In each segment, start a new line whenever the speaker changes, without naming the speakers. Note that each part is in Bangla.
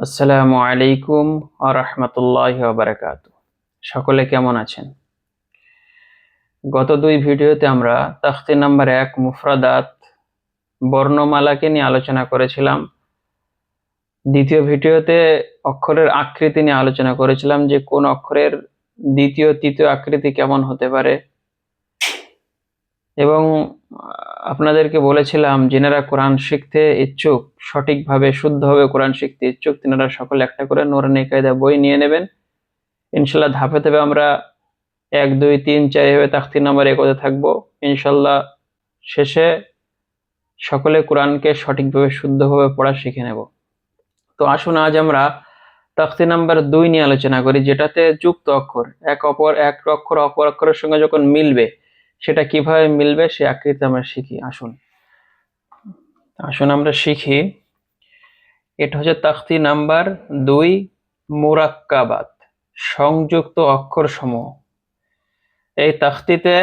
আসসালামু আলাইকুম ওয়া রাহমাতুল্লাহি ওয়া বারাকাতুহু। সকলে কেমন আছেন? গত দুই ভিডিওতে আমরা তাখতি নাম্বার ১ মুফরাদাত বর্ণমালাকে নিয়ে আলোচনা করেছিলাম। দ্বিতীয় ভিডিওতে অক্ষরের আকৃতি নিয়ে আলোচনা করেছিলাম যে কোন অক্ষরের দ্বিতীয় তৃতীয় আকৃতি কেমন হতে পারে, এবং আপনাদেরকে বলেছিলাম যিনারা কোরআন শিখতে ইচ্ছুক, সঠিকভাবে শুদ্ধভাবে কোরআন শিখতে ইচ্ছুক, তিনারা সকলে একটা করে নুরানী কায়দা বই নিয়ে নেবেন। ইনশাল্লাহ ধাপে ধাপে আমরা ১, ২, ৩, ৪ এভাবে তাখতি নাম্বার এগোতে থাকবো। ইনশাল্লাহ শেষে সকলে কোরআনকে সঠিকভাবে শুদ্ধভাবে পড়া শিখে নেব। তো আসুন আজ আমরা তাখতি নাম্বার ২ নিয়ে আলোচনা করি, যেটাতে যুক্ত অক্ষর এক অক্ষর অপর অক্ষরের সঙ্গে যখন মিলবে সেটা কিভাবে মিলবে সে আকৃতি আমরা শিখি। আসুন আসুন আমরা শিখি। এটা হচ্ছে তাখতি নাম্বার ২, মুরাক্কাবাত, সংযুক্ত অক্ষর সমূহ। এই তাখতিতে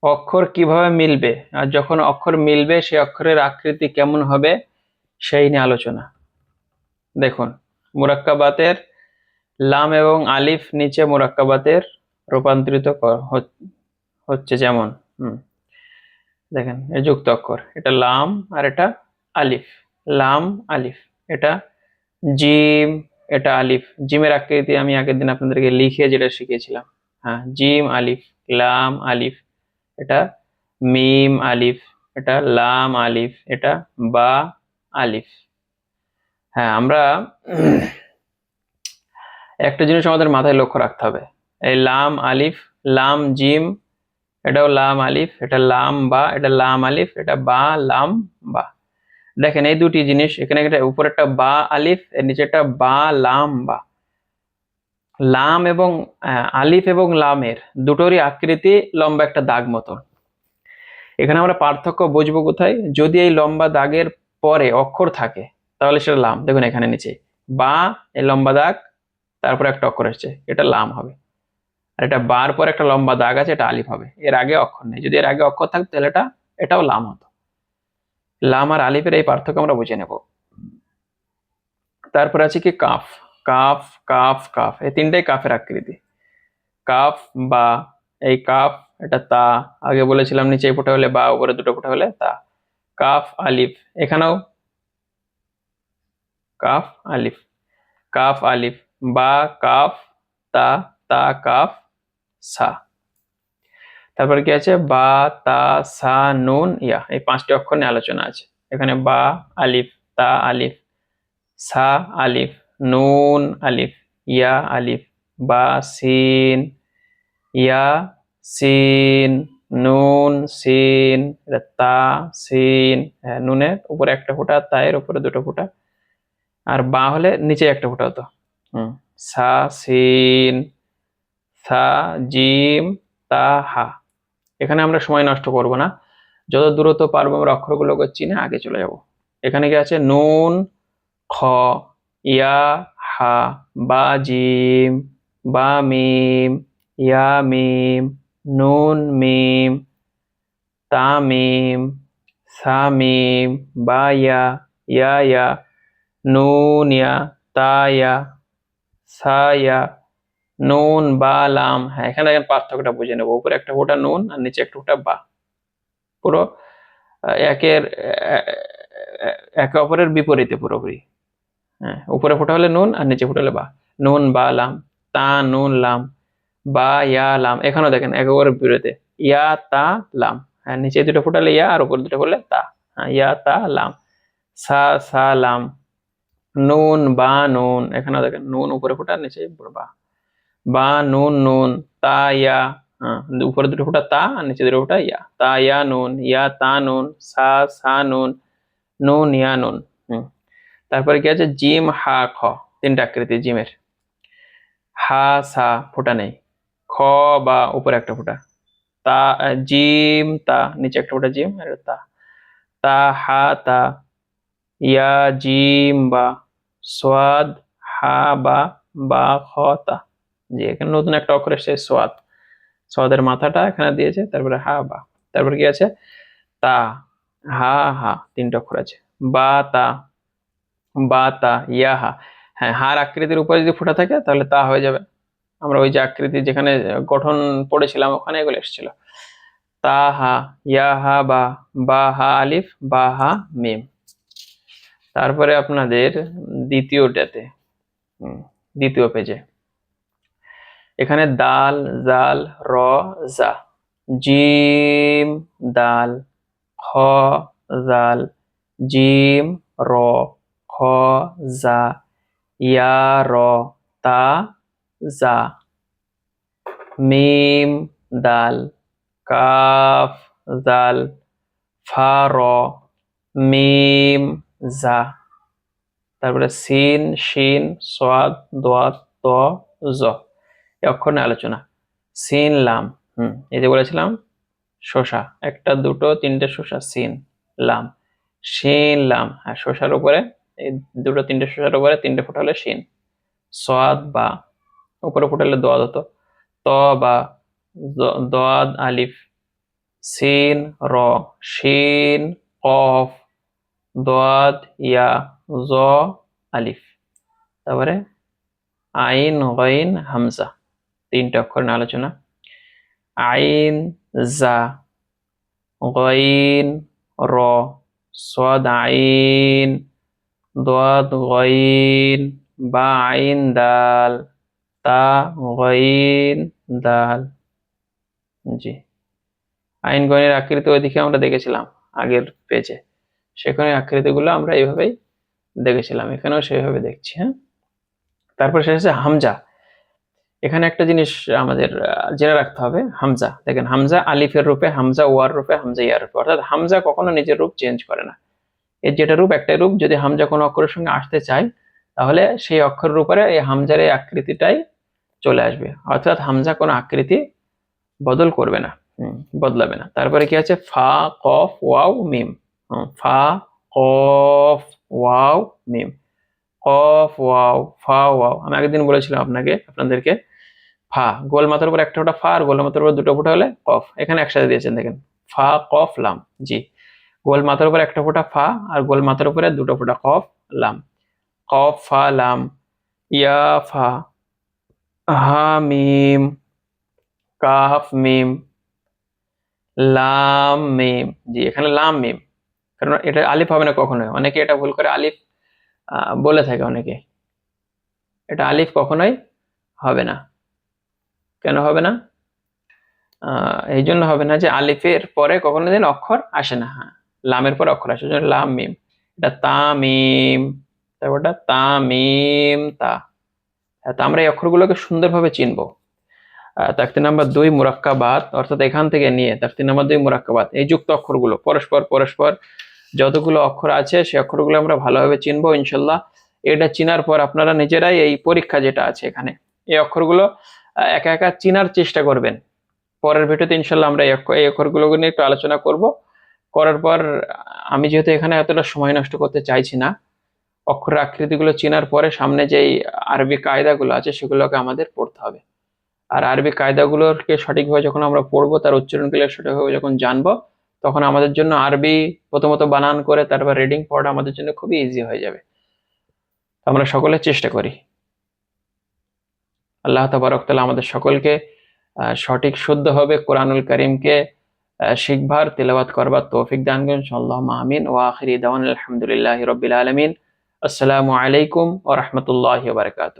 অক্ষর কিভাবে মিলবে আর যখন অক্ষর মিলবে সেই অক্ষরের আকৃতি কেমন হবে সেই নিয়ে আলোচনা। দেখুন, মুরাক্কাবাতের লাম এবং আলিফ নিচে মুরাক্কাবাতের রূপান্তরিত হচ্ছে, যেমন দেখেন এই যুক্ত অক্ষর, এটা লাম আর এটা আলিফ, লাম আলিফ, এটা জিম, এটা আলিফ। জিমের আকৃতি আমি আগের দিন আপনাদেরকে লিখে যেটা শিখিয়েছিলাম, হ্যাঁ, জিম আলিফ, লাম আলিফ, এটা মিম আলিফ, এটা লাম আলিফ, এটা বা আলিফ। হ্যাঁ, আমরা একটা জিনিস আমাদের মাথায় লক্ষ্য রাখতে হবে, এই লাম আলিফ, লাম জিম, এটাও লাম আলিফ, এটা লাম বা, এটা লাম আলিফ, এটা বা লাম বা। দেখেন এই দুটি জিনিস, এখানে একটা উপরে একটা বা আলিফ, এর নিচে একটা বা লাম বা। লাম এবং আলিফ এবং লামের দুটোরই আকৃতি লম্বা একটা দাগ মতো। এখানে আমরা পার্থক্য বুঝবো কোথায়? যদি এই লম্বা দাগের পরে অক্ষর থাকে তাহলে সেটা লাম। দেখুন এখানে নিচে বা, এই লম্বা দাগ, তারপরে একটা অক্ষর এসছে, এটা লাম হবে। আর এটা বার পর একটা লম্বা দাগ আছে, এটা আলিফ হবে। এর আগে অক্ষর নেই, যদি এর আগে অক্ষর থাকতো তাহলে এটাও লাম হতো। লাম আর আলিফের এই পার্থক্য আমরা বুঝে নেব। তারপর আছে কি কাফ, কাফ কাফ কাফ, এই তিনটাই কাফের আকৃতি। কাফ বা, এই কাফ, এটা তা, আগে বলেছিলাম নিচে ফোঁটা হলে বা, উপরে দুটো ফোঁটা হলে তা। কাফ আলিফ, এখানেও কাফ আলিফ, কাফ আলিফ, বা কাফ তা, তা কাফ সা। তারপর কি আছে? বা তা সা নুন ইয়া, এই পাঁচটি অক্ষর নিয়ে আলোচনা আছে এখানে। বা আলিফ, তা আলিফ, সা আলিফ, নুন আলিফ, ইয়া আলিফ, বা সিন, ইয়া সিন, নুন সিন, তা সিন, নুনের উপরে একটা ফোঁটা, তায়ের উপরে দুটো ফোঁটা, আর বা হলে নিচে একটা ফোঁটা হতো। সা সিন, সা জিম, তা হা। এখানে আমরা সময় নষ্ট করব না, যত দ্রুত পারবো আমরা অক্ষরগুলোকে চিনে আগে চলে যাব। এখানে কি আছে? নুন, খ, ইয়া, হা, বা জিম, বা মিম, ইয়া মিম, নুন মিম, তা মিম, সা মিম, বা ইয়া, ইয়া ইয়া, নুন ইয়া, তা ইয়া, সা ইয়া, নুন বা লাম। হ্যাঁ, এখানে দেখেন পার্থক্যটা বুঝে নেবো, উপরে একটা ফোঁটা নুন আর নিচে একটা ফোঁটা বা। পুরো একের একে অপরের বিপরীতে পুরোপুরি। হ্যাঁ, উপরে ফোঁটা হলে নুন আর নিচে ফোঁটা হলে বা। নুন বা লাম, তা নুন লাম, বা ইয়া লাম। এখানেও দেখেন একে অপরের বিপরীতে, ইয়া তা লাম। হ্যাঁ, নিচে দুটো ফোঁটা হলে ইয়া আর উপরে দুটো হলে তা। হ্যাঁ, ইয়া তা লাম, সা সা লাম, নুন বা নুন। এখানেও দেখেন নুন উপরে ফোঁটা নিচে বা। বা নুন নুন, তা ইয়া, উপরে দুটো ফোঁটা তা আর নিচে দুটো ফোঁটা ইয়া। তা ইয়া নুন, ইয়া তা নুন, সা সা নুন, নুন ইয়া নুন। তারপরে কি আছে? জিম হা খ, তিনটা আকৃতি জিমের। হা সা ফোঁটা নেই, খ বা উপরে একটা ফোঁটা, তা জিম তা, নিচে একটা ফোঁটা জিম আর তা। তা হা তা, ইয়া জিম বা, সোয়াদ হা বা, বা খ তা। জি, এখানে নতুন একটা অক্ষর এসেছে সোয়াদ, সোয়াদের মাথাটা এখানে দিয়েছে, তারপরে হা বা। তারপর কি আছে? তা, হা হা, তিনটা অক্ষর আছে। বা তা, বা তা ইয়াহা, হ্যাঁ হার আকৃতির উপরে যদি ফোঁটা থাকে তাহলে তা হয়ে যাবে। আমরা ওই যে আকৃতি যেখানে গঠন পড়েছিলাম ওখানে এগুলো এসেছিল। তা হা, ইয়া হা বা, বা হা আলিফ, বা হা মিম। তারপরে আপনাদের দ্বিতীয়টাতে, দ্বিতীয় পেজে এখানে দাল, জাল, র, জা, জিম, দাল, খ, জাল, জিম, র, খ, জা, ইয়া, র, তা, জা, মিম, দাল, কাফ, জাল, ফা, র, মিম, জা। তারপরে সিন, শিন, সোয়াদ, দোয়াত, ত, জ। এই অক্ষর নিয়ে আলোচনা। সিন, লাম, এই যে বলেছিলাম শসা, একটা দুটো তিনটে শসা, সিন, লাম, শিন, লাম, হ্যাঁ শসার উপরে এই দুটো তিনটে শসার উপরে তিনটে ফোঁটা হলে শিন। সোয়াদ বা, উপরে ফোঁটালে দোয়াদ হতো। ত বা, দোয়াদ আলিফ, সিন, র, শিন, কফ, দোয়াদ ইয়া, জ, আলিফ। তারপরে আইন, গাইন, হামজা, তিনটে অক্ষর নিয়ে আলোচনা। আইন, জা, গাইন, র, সাদ আইন, দাদ গাইন, বা আইন দাল, তা গাইন দাল। জি, আইন গণের আকৃতি ওইদিকে আমরা দেখেছিলাম আগের পেজে, সেখানে আকৃতিগুলো আমরা এইভাবেই দেখেছিলাম, এখানেও সেইভাবে দেখছি। হ্যাঁ, তারপর শেষে হামজা। এখানে একটা জিনিস আমাদের জেনে রাখতে হবে, হামজা দেখেন, হামজা আলিফের রূপে, হামজা ওয়ার রূপে, হামজা ইয়ার রূপে, অর্থাৎ হামজা কখনো নিজের রূপ চেঞ্জ করে না। এর যেটা রূপ একটাই রূপ, যদি হামজা কোনো অক্ষরের সঙ্গে আসতে চায় তাহলে সেই অক্ষরের উপরে এই হামজার এই আকৃতিটাই চলে আসবে, অর্থাৎ হামজা কোনো আকৃতি বদল করবে না, বদলাবে না। তারপরে কি আছে, ফা, কফ, ওয়াও, মিম। ফা, কফ, ওয়াও, মিম। কফ, ওয়াও, ফা, ওয়াও। আমি আগের দিন বলেছিলাম আপনাদেরকে ফা গোল মাথার উপর একটা ফোঁটা ফা, আর গোল মাথার উপর দুটো ফোঁটা হলে কফ, এখানে একসাথে দিয়েছেন দেখেন, ফা, কফ, লাম। জি, গোল মাথার উপর একটা ফোঁটা ফা, আর গোল মাথার উপরে দুটো ফোঁটা কফ, লাম। কফ, ফা, লাম, ইয়া, ফা, হা, মিম, কাফ, মিম, লাম, মিম। জি, এখানে লাম, মিম, কারণ এটা আলিফ হবে না কখনোই, অনেকে এটা ভুল করে আলিফ বলে থাকে অনেকে, এটা আলিফ কখনোই হবে না। কেন হবে না? এই জন্য হবে না যে আলিফের পরে কখনো দিন অক্ষর আসে না, হ্যাঁ লামের পরে অক্ষর আসে, লাম, মিম। এটা তামিম, তারপরটা তামিম, তা। তা আমরা এই অক্ষরগুলোকে সুন্দরভাবে চিনবো। তাকতির নাম্বার 2 মুরাক্কাবাত, অর্থাৎ এখান থেকে নিয়ে তাকতির নাম্বার 2 মুরাক্কাবাত, এই যুক্ত অক্ষরগুলো পরস্পর পরস্পর যতগুলো অক্ষর আছে সেই অক্ষরগুলো আমরা ভালোভাবে চিনবো ইনশাল্লাহ। এটা চিনার পর আপনারা নিজেরাই এই পরীক্ষা যেটা আছে এখানে এই অক্ষরগুলো একা একা চিনার চেষ্টা করবেন। পরের ভিডিওতে ইনশাল্লাহ আমরা এই অক্ষরগুলো নিয়ে একটু আলোচনা করব। করার পর আমি যেহেতু এখানে এতটা সময় নষ্ট করতে চাইছি না, অক্ষরের আকৃতিগুলো চেনার পরে সামনে যেই আরবি কায়দাগুলো আছে সেগুলোকে আমাদের পড়তে হবে। আর আরবি কায়দাগুলোকে সঠিকভাবে যখন আমরা পড়বো, তার উচ্চারণগুলো সঠিকভাবে যখন জানবো, তখন আমাদের জন্য আরবি প্রথমত বানান করে তারপর রিডিং পড়া আমাদের জন্য খুবই ইজি হয়ে যাবে। আমরা সকলে চেষ্টা করি। আল্লাহ তাবারক তাআলা আমাদের সকলকে সঠিক শুদ্ধভাবে কোরআনুল কারীমকে শিখবার, তেলাওয়াত করবার তৌফিক দান করুন। আল্লাহুম্মা আমিন। ওয়া আখিরি দাওয়ানা আলহামদুলিল্লাহি রাব্বিল আলামিন। আসসালামু আলাইকুম ওয়া রাহমাতুল্লাহি ওয়া বারাকাতুহু।